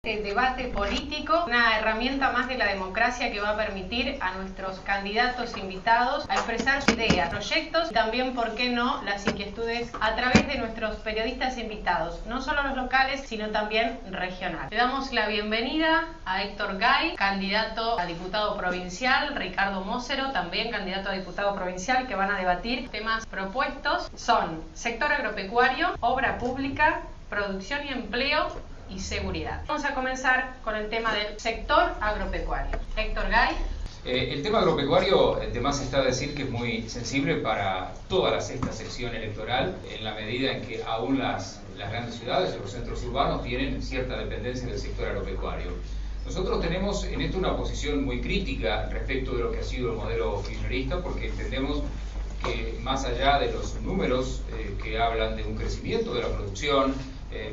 El debate político, una herramienta más de la democracia que va a permitir a nuestros candidatos invitados a expresar sus ideas, proyectos y también, por qué no, las inquietudes a través de nuestros periodistas invitados, no solo los locales, sino también regionales. Le damos la bienvenida a Héctor Gay, candidato a diputado provincial, Ricardo Mócero, también candidato a diputado provincial, que van a debatir temas propuestos. Son sector agropecuario, obra pública, producción y empleo y seguridad. Vamos a comenzar con el tema del sector agropecuario. Héctor Gay. El tema agropecuario, de más está decir que es muy sensible para toda esta sección electoral, en la medida en que aún las grandes ciudades y los centros urbanos tienen cierta dependencia del sector agropecuario. Nosotros tenemos en esto una posición muy crítica respecto de lo que ha sido el modelo kirchnerista, porque entendemos que más allá de los números que hablan de un crecimiento de la producción,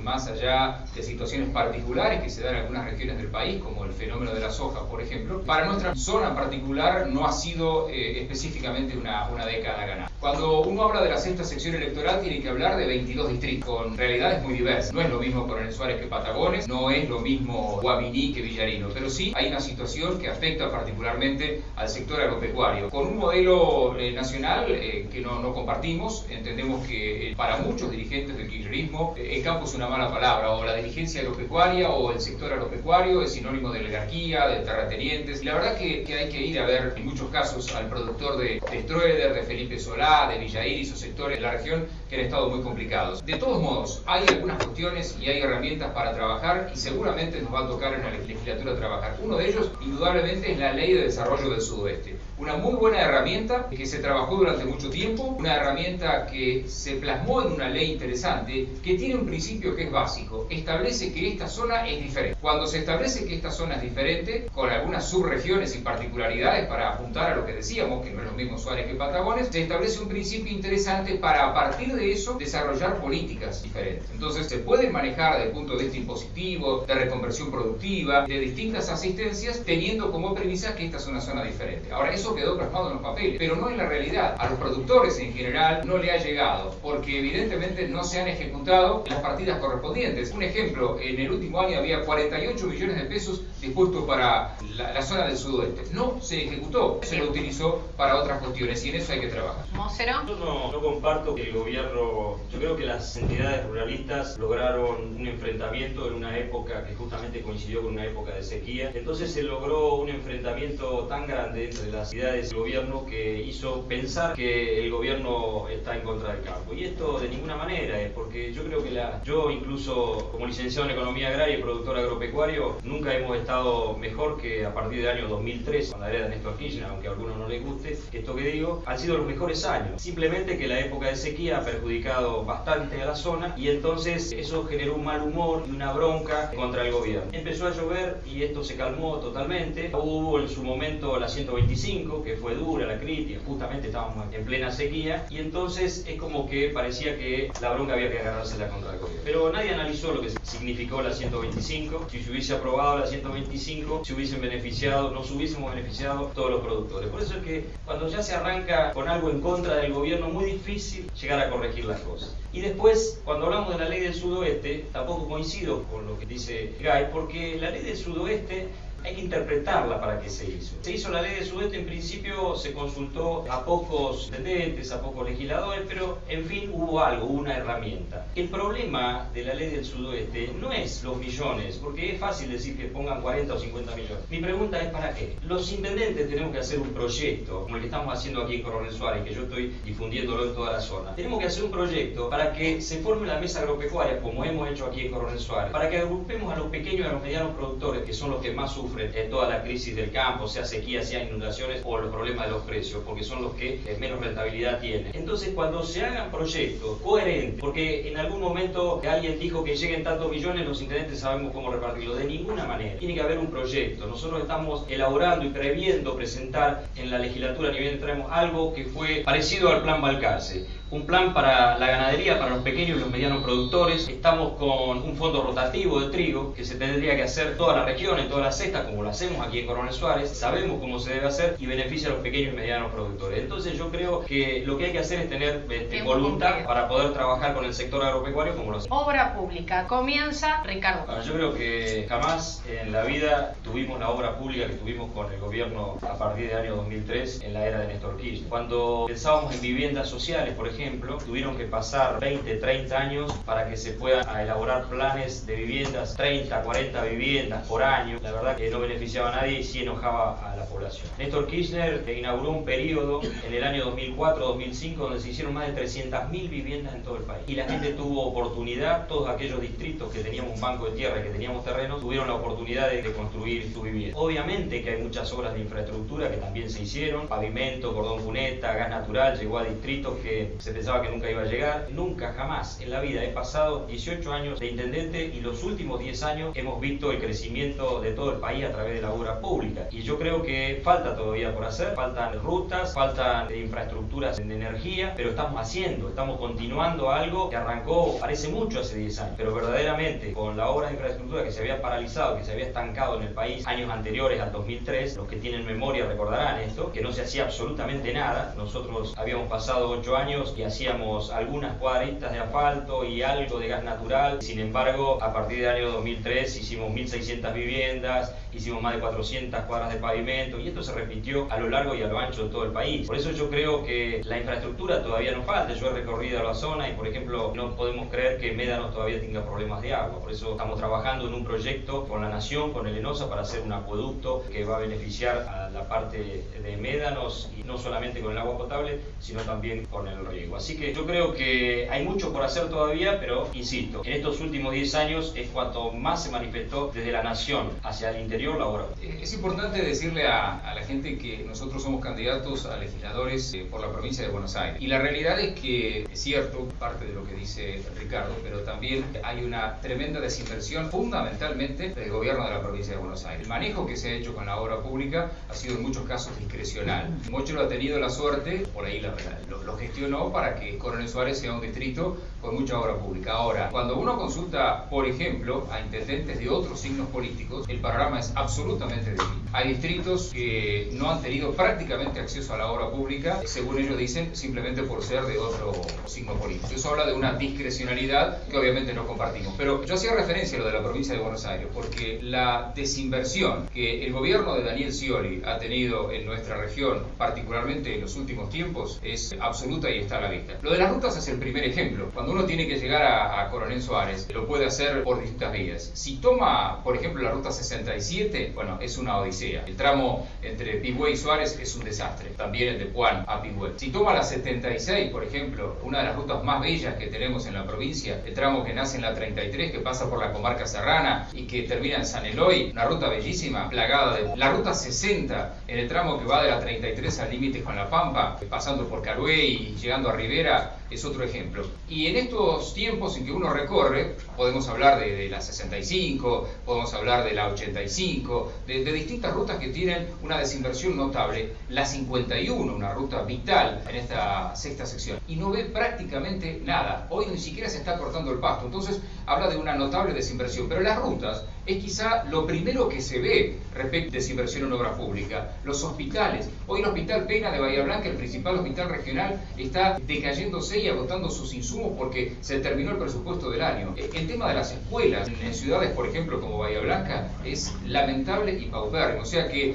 más allá de situaciones particulares que se dan en algunas regiones del país, como el fenómeno de la soja, por ejemplo, para nuestra zona en particular no ha sido específicamente una década ganada. Cuando uno habla de la sexta sección electoral, tiene que hablar de 22 distritos, con realidades muy diversas. No es lo mismo Coronel Suárez que Patagones, no es lo mismo Guaminí que Villarino, pero sí hay una situación que afecta particularmente al sector agropecuario. Con un modelo nacional que no compartimos, entendemos que para muchos dirigentes del kirchnerismo, el campo es una mala palabra, o la dirigencia agropecuaria o el sector agropecuario es sinónimo de oligarquía, de terratenientes, y la verdad que hay que ir a ver en muchos casos al productor de Stroeder, de Felipe Solá, de Villa Iris o sectores de la región que han estado muy complicados. De todos modos, hay algunas cuestiones y hay herramientas para trabajar y seguramente nos va a tocar en la legislatura trabajar. Uno de ellos, indudablemente, es la Ley de Desarrollo del Sudoeste. Una muy buena herramienta que se trabajó durante mucho tiempo, una herramienta que se plasmó en una ley interesante que tiene un principio que es básico, establece que esta zona es diferente. Cuando se establece que esta zona es diferente, con algunas subregiones y particularidades para apuntar a lo que decíamos, que no es lo mismo Suárez que Patagones, se establece un principio interesante para a partir de eso desarrollar políticas diferentes. Entonces se puede manejar desde el punto de vista impositivo, de reconversión productiva, de distintas asistencias, teniendo como premisa que esta es una zona diferente. Ahora, eso quedó plasmado en los papeles, pero no en la realidad. A los productores en general no le ha llegado, porque evidentemente no se han ejecutado las partidas correspondientes. Un ejemplo, en el último año había 48 millones de pesos dispuestos para la zona del sudoeste. No se ejecutó, se lo utilizó para otras cuestiones y en eso hay que trabajar. Mócero. Yo no comparto que el gobierno, yo creo que las entidades ruralistas lograron un enfrentamiento en una época que justamente coincidió con una época de sequía. Entonces se logró un enfrentamiento tan grande entre las entidades del gobierno que hizo pensar que el gobierno está en contra del campo. Y esto de ninguna manera es porque yo creo que yo incluso como licenciado en economía agraria y productor agropecuario nunca hemos estado mejor que a partir del año 2003 con la era de Néstor Kirchner, aunque a algunos no les guste esto que digo, han sido los mejores años. Simplemente que la época de sequía ha perjudicado bastante a la zona y entonces eso generó un mal humor y una bronca contra el gobierno. Empezó a llover y esto se calmó totalmente. Hubo en su momento la 125, que fue dura la crítica, justamente estábamos en plena sequía y entonces es como que parecía que la bronca había que agarrársela contra el gobierno. Pero nadie analizó lo que significó la 125, si se hubiese aprobado la 125, se hubiesen beneficiado, nos hubiésemos beneficiado todos los productores. Por eso es que cuando ya se arranca con algo en contra del gobierno, es muy difícil llegar a corregir las cosas. Y después, cuando hablamos de la ley del sudoeste, tampoco coincido con lo que dice Gay, porque la ley del sudoeste hay que interpretarla para qué se hizo. Se hizo la ley del sudoeste, en principio se consultó a pocos intendentes, a pocos legisladores, pero en fin hubo algo, una herramienta. El problema de la ley del sudoeste no es los millones, porque es fácil decir que pongan 40 o 50 millones. Mi pregunta es ¿para qué? Los intendentes tenemos que hacer un proyecto, como el que estamos haciendo aquí en Coronel Suárez, que yo estoy difundiéndolo en toda la zona. Tenemos que hacer un proyecto para que se forme la mesa agropecuaria, como hemos hecho aquí en Coronel Suárez, para que agrupemos a los pequeños y a los medianos productores, que son los que más sufren en toda la crisis del campo, sea sequía, sea inundaciones o los problemas de los precios, porque son los que menos rentabilidad tienen. Entonces, cuando se hagan proyectos coherentes, porque en algún momento alguien dijo que lleguen tantos millones, los intendentes sabemos cómo repartirlo, de ninguna manera. Tiene que haber un proyecto. Nosotros estamos elaborando y previendo presentar en la legislatura, ni bien traemos algo que fue parecido al Plan Balcarce, un plan para la ganadería, para los pequeños y los medianos productores. Estamos con un fondo rotativo de trigo que se tendría que hacer en toda la región, en todas las cestas, como lo hacemos aquí en Coronel Suárez. Sabemos cómo se debe hacer y beneficia a los pequeños y medianos productores. Entonces yo creo que lo que hay que hacer es tener voluntad para poder trabajar con el sector agropecuario como lo hacemos. Obra pública. Comienza Ricardo. Bueno, yo creo que jamás en la vida tuvimos la obra pública que tuvimos con el gobierno a partir del año 2003 en la era de Néstor Kirchner. Cuando pensábamos en viviendas sociales, por ejemplo, tuvieron que pasar 20, 30 años para que se puedan elaborar planes de viviendas, 30, 40 viviendas por año. La verdad que no beneficiaba a nadie y sí enojaba a la población. Néstor Kirchner inauguró un periodo en el año 2004-2005 donde se hicieron más de 300.000 viviendas en todo el país. Y la gente tuvo oportunidad, todos aquellos distritos que teníamos un banco de tierra, que teníamos terrenos, tuvieron la oportunidad de construir su vivienda. Obviamente que hay muchas obras de infraestructura que también se hicieron, pavimento, cordón cuneta, gas natural, llegó a distritos que se pensaba que nunca iba a llegar. Nunca, jamás en la vida he pasado 18 años de intendente y los últimos 10 años hemos visto el crecimiento de todo el país a través de la obra pública. Y yo creo que falta todavía por hacer, faltan rutas, faltan infraestructuras de energía, pero estamos continuando algo que arrancó parece mucho hace 10 años, pero verdaderamente con la obra de infraestructura que se había paralizado, que se había estancado en el país años anteriores al 2003, los que tienen memoria recordarán esto, que no se hacía absolutamente nada. Nosotros habíamos pasado 8 años y hacíamos algunas cuadritas de asfalto y algo de gas natural. Sin embargo, a partir del año 2003 hicimos 1.600 viviendas, hicimos más de 400 cuadras de pavimento y esto se repitió a lo largo y a lo ancho de todo el país. Por eso yo creo que la infraestructura todavía nos falta. Yo he recorrido la zona y, por ejemplo, no podemos creer que Médanos todavía tenga problemas de agua. Por eso estamos trabajando en un proyecto con la Nación, con el ENOSA, para hacer un acueducto que va a beneficiar a la parte de Médanos, y no solamente con el agua potable, sino también con el riego. Así que yo creo que hay mucho por hacer todavía, pero insisto, en estos últimos 10 años es cuanto más se manifestó desde la Nación hacia el interior la obra. Es importante decirle a la gente que nosotros somos candidatos a legisladores por la provincia de Buenos Aires. Y la realidad es que es cierto, parte de lo que dice Ricardo, pero también hay una tremenda desinversión, fundamentalmente del gobierno de la provincia de Buenos Aires. El manejo que se ha hecho con la obra pública ha sido en muchos casos discrecional. Mochero ha tenido la suerte, por ahí lo gestionó para que Coronel Suárez sea un distrito con mucha obra pública. Ahora, cuando uno consulta, por ejemplo, a intendentes de otros signos políticos, el panorama es absolutamente distinto. Hay distritos que no han tenido prácticamente acceso a la obra pública, según ellos dicen, simplemente por ser de otro signo político. Eso habla de una discrecionalidad que obviamente no compartimos. Pero yo hacía referencia a lo de la provincia de Buenos Aires, porque la desinversión que el gobierno de Daniel Scioli ha tenido en nuestra región, particularmente en los últimos tiempos, es absoluta y está a la vista. Lo de las rutas es el primer ejemplo. Cuando uno tiene que llegar a Coronel Suárez, lo puede hacer por distintas vías. Si toma, por ejemplo, la ruta 67, bueno, es una odisea. El tramo entre Pigüé y Suárez es un desastre. También el de Puan a Pigüé. Si toma la 76, por ejemplo, una de las rutas más bellas que tenemos en la provincia, el tramo que nace en la 33, que pasa por la comarca serrana y que termina en San Eloy, una ruta bellísima, plagada de... La ruta 60, en el tramo que va de la 33 al límite con La Pampa, pasando por Carué y llegando a Rivera, es otro ejemplo. Y en estos tiempos en que uno recorre, podemos hablar de la 65, podemos hablar de la 85, de distintas rutas que tienen una desinversión notable. La 51, una ruta vital en esta sexta sección, y no ve prácticamente nada. Hoy ni siquiera se está cortando el pasto, entonces habla de una notable desinversión. Pero las rutas es quizá lo primero que se ve respecto a desinversión en obra pública. Los hospitales. Hoy el Hospital Pena de Bahía Blanca, el principal hospital regional, está decayéndose y agotando sus insumos porque se terminó el presupuesto del año. El tema de las escuelas en ciudades, por ejemplo, como Bahía Blanca, es lamentable y paupérrimo. O sea que,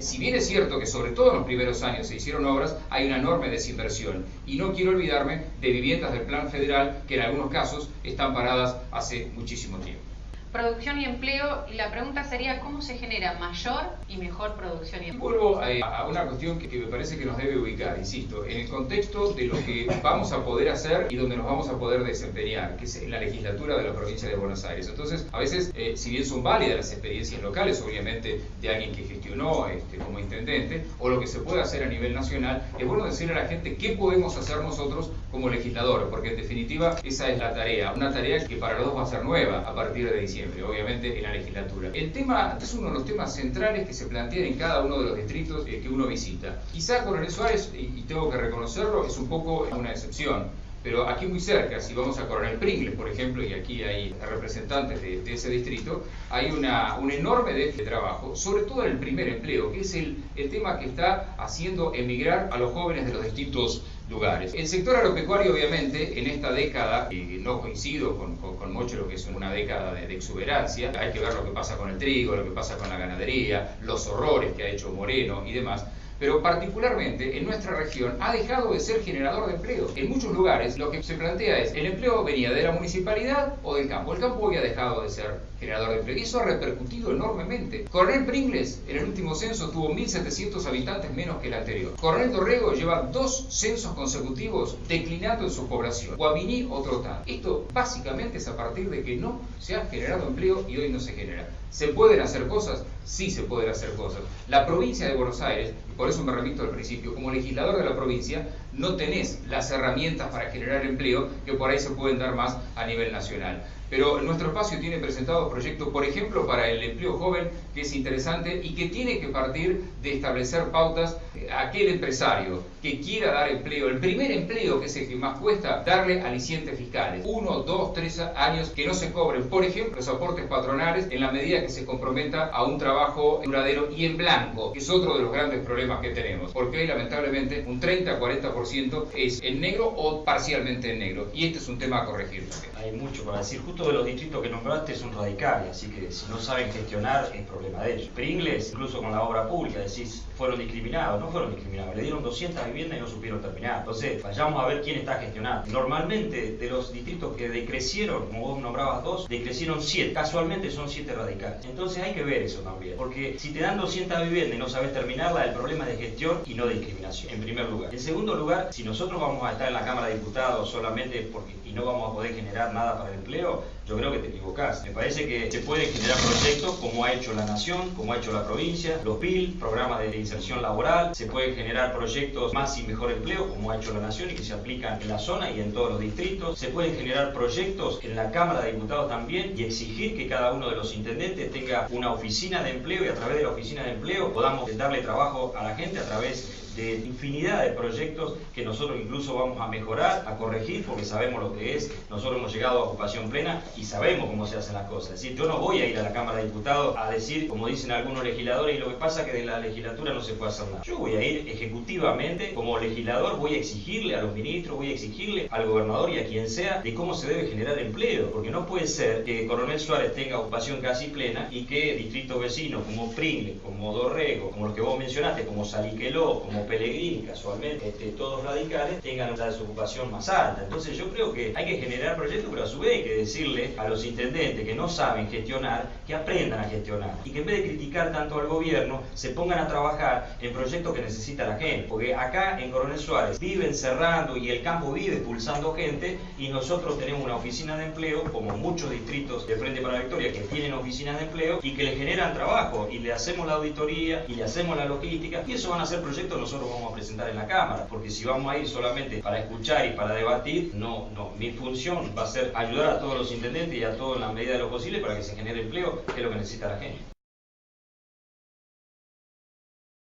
si bien es cierto que sobre todo en los primeros años se hicieron obras, hay una enorme desinversión. Y no quiero olvidarme de viviendas del Plan Federal que en algunos casos están paradas hace muchísimo tiempo. Producción y empleo, y la pregunta sería ¿cómo se genera mayor y mejor producción y empleo? Vuelvo a una cuestión que me parece que nos debe ubicar, insisto, en el contexto de lo que vamos a poder hacer y donde nos vamos a poder desempeñar, que es en la legislatura de la provincia de Buenos Aires. Entonces, a veces, si bien son válidas las experiencias locales, obviamente, de alguien que gestionó como intendente, o lo que se puede hacer a nivel nacional, es bueno decirle a la gente qué podemos hacer nosotros como legisladores, porque en definitiva esa es la tarea, una tarea que para los dos va a ser nueva a partir de diciembre. diciembre, obviamente en la legislatura. El tema es uno de los temas centrales que se plantean en cada uno de los distritos que uno visita. Quizá Coronel Suárez, y tengo que reconocerlo, es un poco una excepción. Pero aquí muy cerca, si vamos a Coronel Pringles, por ejemplo, y aquí hay representantes de ese distrito, hay un enorme déficit de trabajo, sobre todo en el primer empleo, que es el tema que está haciendo emigrar a los jóvenes de los distintos lugares. El sector agropecuario, obviamente, en esta década, y no coincido con mucho lo que es una década de exuberancia, hay que ver lo que pasa con el trigo, lo que pasa con la ganadería, los horrores que ha hecho Moreno y demás. Pero particularmente en nuestra región ha dejado de ser generador de empleo. En muchos lugares lo que se plantea es, el empleo venía de la municipalidad o del campo. El campo había dejado de ser generador de empleo y eso ha repercutido enormemente. Coronel Pringles en el último censo tuvo 1.700 habitantes menos que el anterior. Coronel Dorrego lleva 2 censos consecutivos declinando en su población. Guabiní otro tanto. Esto básicamente es a partir de que no se ha generado empleo y hoy no se genera. ¿Se pueden hacer cosas? Sí se pueden hacer cosas. La provincia de Buenos Aires, y por eso me remito al principio, como legislador de la provincia, no tenés las herramientas para generar empleo que por ahí se pueden dar más a nivel nacional. Pero nuestro espacio tiene presentados proyectos, por ejemplo, para el empleo joven, que es interesante y que tiene que partir de establecer pautas a aquel empresario que quiera dar empleo. El primer empleo, que es el que más cuesta, darle alicientes fiscales. 1, 2, 3 años que no se cobren, por ejemplo, los aportes patronales en la medida que se comprometa a un trabajo duradero y en blanco, que es otro de los grandes problemas que tenemos. Porque hoy, lamentablemente, un 30-40% es en negro o parcialmente en negro. Y este es un tema a corregir. Hay mucho para decir. Justo de los distritos que nombraste son radicales, así que si no saben gestionar es problema de ellos. Pringles, incluso con la obra pública, decís, fueron discriminados. No fueron discriminados, le dieron 200 viviendas y no supieron terminar. Entonces, vayamos a ver quién está gestionando. Normalmente, de los distritos que decrecieron, como vos nombrabas 2, decrecieron 7. Casualmente son 7 radicales. Entonces hay que ver eso también, porque si te dan 200 viviendas y no sabes terminarla, el problema es de gestión y no de discriminación, en primer lugar. En segundo lugar, si nosotros vamos a estar en la Cámara de Diputados solamente y no vamos a poder generar nada para el empleo, yo creo que te equivocás. Me parece que se pueden generar proyectos como ha hecho la Nación, como ha hecho la provincia, los PIL, programas de inserción laboral, se pueden generar proyectos más y mejor empleo como ha hecho la Nación y que se aplican en la zona y en todos los distritos. Se pueden generar proyectos en la Cámara de Diputados también y exigir que cada uno de los intendentes tenga una oficina de empleo y a través de la oficina de empleo podamos darle trabajo a la gente a través de infinidad de proyectos que nosotros incluso vamos a mejorar, a corregir, porque sabemos lo que es. Nosotros hemos llegado a ocupación plena y sabemos cómo se hacen las cosas. Es decir, yo no voy a ir a la Cámara de Diputados a decir, como dicen algunos legisladores, y lo que pasa es que de la legislatura no se puede hacer nada. Yo voy a ir ejecutivamente, como legislador, voy a exigirle a los ministros, voy a exigirle al gobernador y a quien sea de cómo se debe generar empleo, porque no puede ser que Coronel Suárez tenga ocupación casi plena y que distritos vecinos como Pringles, como Dorrego, como los que vos mencionaste, como Saliqueló, como Pellegrini, casualmente, todos radicales, tengan la desocupación más alta. Entonces yo creo que hay que generar proyectos, pero a su vez hay que decirle a los intendentes que no saben gestionar, que aprendan a gestionar y que en vez de criticar tanto al gobierno, se pongan a trabajar en proyectos que necesita la gente. Porque acá en Coronel Suárez viven cerrando y el campo vive expulsando gente y nosotros tenemos una oficina de empleo, como muchos distritos de Frente para la Victoria que tienen oficinas de empleo y que le generan trabajo y le hacemos la auditoría y le hacemos la logística y eso van a ser proyectos nosotros vamos a presentar en la Cámara, porque si vamos a ir solamente para escuchar y para debatir, no, mi función va a ser ayudar a todos los intendentes y a todos en la medida de lo posible para que se genere empleo, que es lo que necesita la gente.